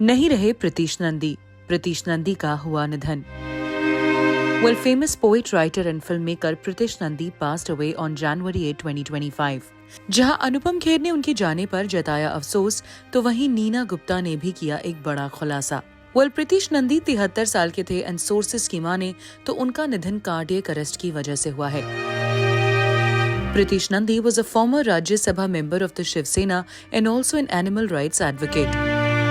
नहीं रहे प्रीतीश नंदी का हुआ निधन। Well, famous poet, writer and filmmaker Pritish Nandi passed away on January 8, 2025. जहां अनुपम खेर ने उनके जाने पर जताया अफसोस, तो वहीं नीना गुप्ता ने भी किया एक बड़ा खुलासा। Well, प्रीतीश नंदी 73 साल के थे एंड सोर्सेस की माने तो उनका निधन कार्डियक अरेस्ट की वजह से हुआ है। Pritish Nandi was a former Rajya Sabha member of the Shiv Sena and also an animal rights advocate.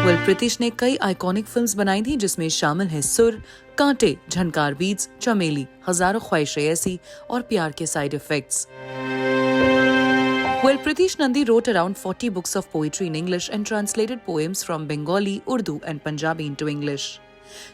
Well, Pritish ने कई आइकॉनिक फिल्म्स बनाई थी जिसमें शामिल हैं सुर, कांटे, झनकार बीट्स, चमेली, हजारों ख्वाहिशें ऐसी और प्यार के side effects. Well, Pritish Nandi wrote around 40 books of poetry in English and translated poems from Bengali, Urdu and Punjabi into English.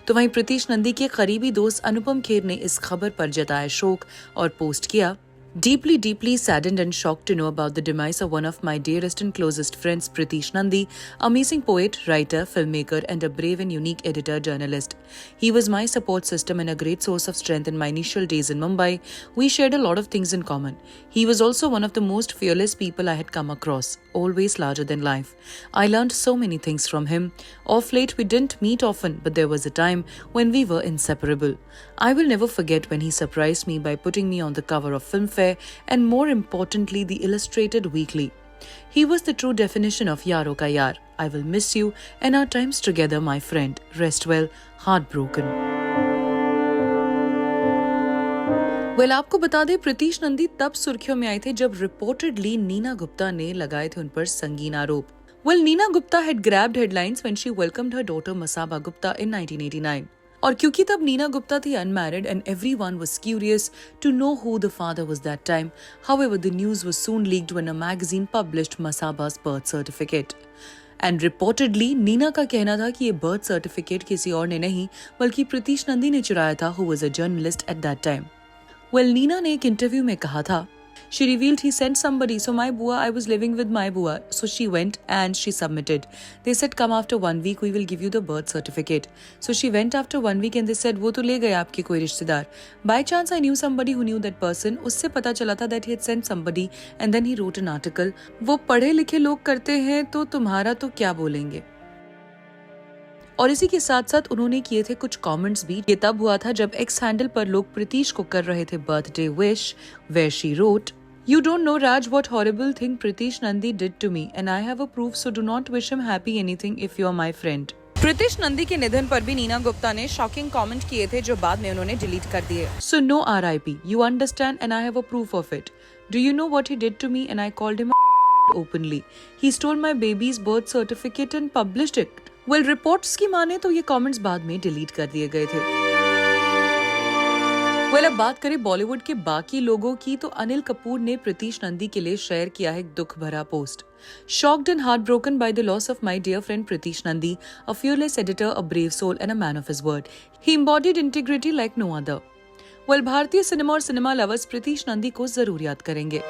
तो वहीं प्रीतीश नंदी के करीबी दोस्त अनुपम खेर ने इस खबर पर जताया शोक और पोस्ट किया, Deeply saddened and shocked to know about the demise of one of my dearest and closest friends, Pritish Nandi, amazing poet, writer, filmmaker, and a brave and unique editor-journalist. He was my support system and a great source of strength in my initial days in Mumbai. We shared a lot of things in common. He was also one of the most fearless people I had come across, always larger than life. I learned so many things from him. Of late, we didn't meet often, but there was a time when we were inseparable. I will never forget when he surprised me by putting me on the cover of Filmfare and more importantly the Illustrated Weekly. He was the true definition of Yaro Ka Yaar. I will miss you and our times together, my friend. Rest well, heartbroken. Well, आपको बता दें प्रीतीश नंदी तब सुर्खियों में आए थे जब reportedly Neena Gupta ने लगाए थे उन पर संगीन आरोप। Well, Neena Gupta had grabbed headlines when she welcomed her daughter Masaba Gupta in 1989. और क्योंकि तब नीना गुप्ता थी unmarried and everyone was curious to know who the father was that time. However, the news was soon leaked when a magazine published Masaba's birth certificate. And reportedly, Neena का कहना था कि ये birth certificate किसी और ने नहीं बल्कि प्रीतीश नंदी ने चुराया था, who was a journalist at that time. Well, Neena ने एक इंटरव्यू में कहा था, she revealed he sent somebody, so my bua, I was living with my bua, so she went and she submitted. They said come after 1 week, we will give you the birth certificate. So she went after 1 week and they said वो तो ले गए आपके कोई रिश्तेदार. By chance I knew somebody who knew that person. उससे पता चला था that he had sent somebody and then he wrote an article. वो पढ़े लिखे लोग करते हैं तो तुम्हारा तो क्या बोलेंगे. और इसी के साथ साथ उन्होंने किए थे कुछ कमेंट्स भी। ये तब हुआ था जब एक्स हैंडल पर लोग प्रीतीश को कर रहे थे birthday wish, where she wrote, You don't know, Raj, what horrible thing Pritish Nandi did to me and I have a proof, so do not wish him happy anything if you are my friend. Pritish Nandi के निधन पर भी नीना गुप्ता ने shocking comment किए थे जो बाद में उन्होंने डिलीट कर दिए। So no RIP, you understand and I have a proof of it. Do you know what he did to me and I called him a openly. He stole my baby's birth certificate and published it. Well, reports की माने तो ये comments बाद में delete कर दिए गए थे। Well, अब बात करें बॉलीवुड के बाकी लोगों की तो अनिल कपूर ने प्रीतीश नंदी के लिए शेयर किया है एक दुख भरा post. Shocked and heartbroken by the loss of my dear friend Pritish Nandi, a fearless editor, a brave soul and a man of his word. He embodied integrity like no other. Well, भारतीय cinema और cinema lovers Pritish Nandi को जरूर याद करेंगे।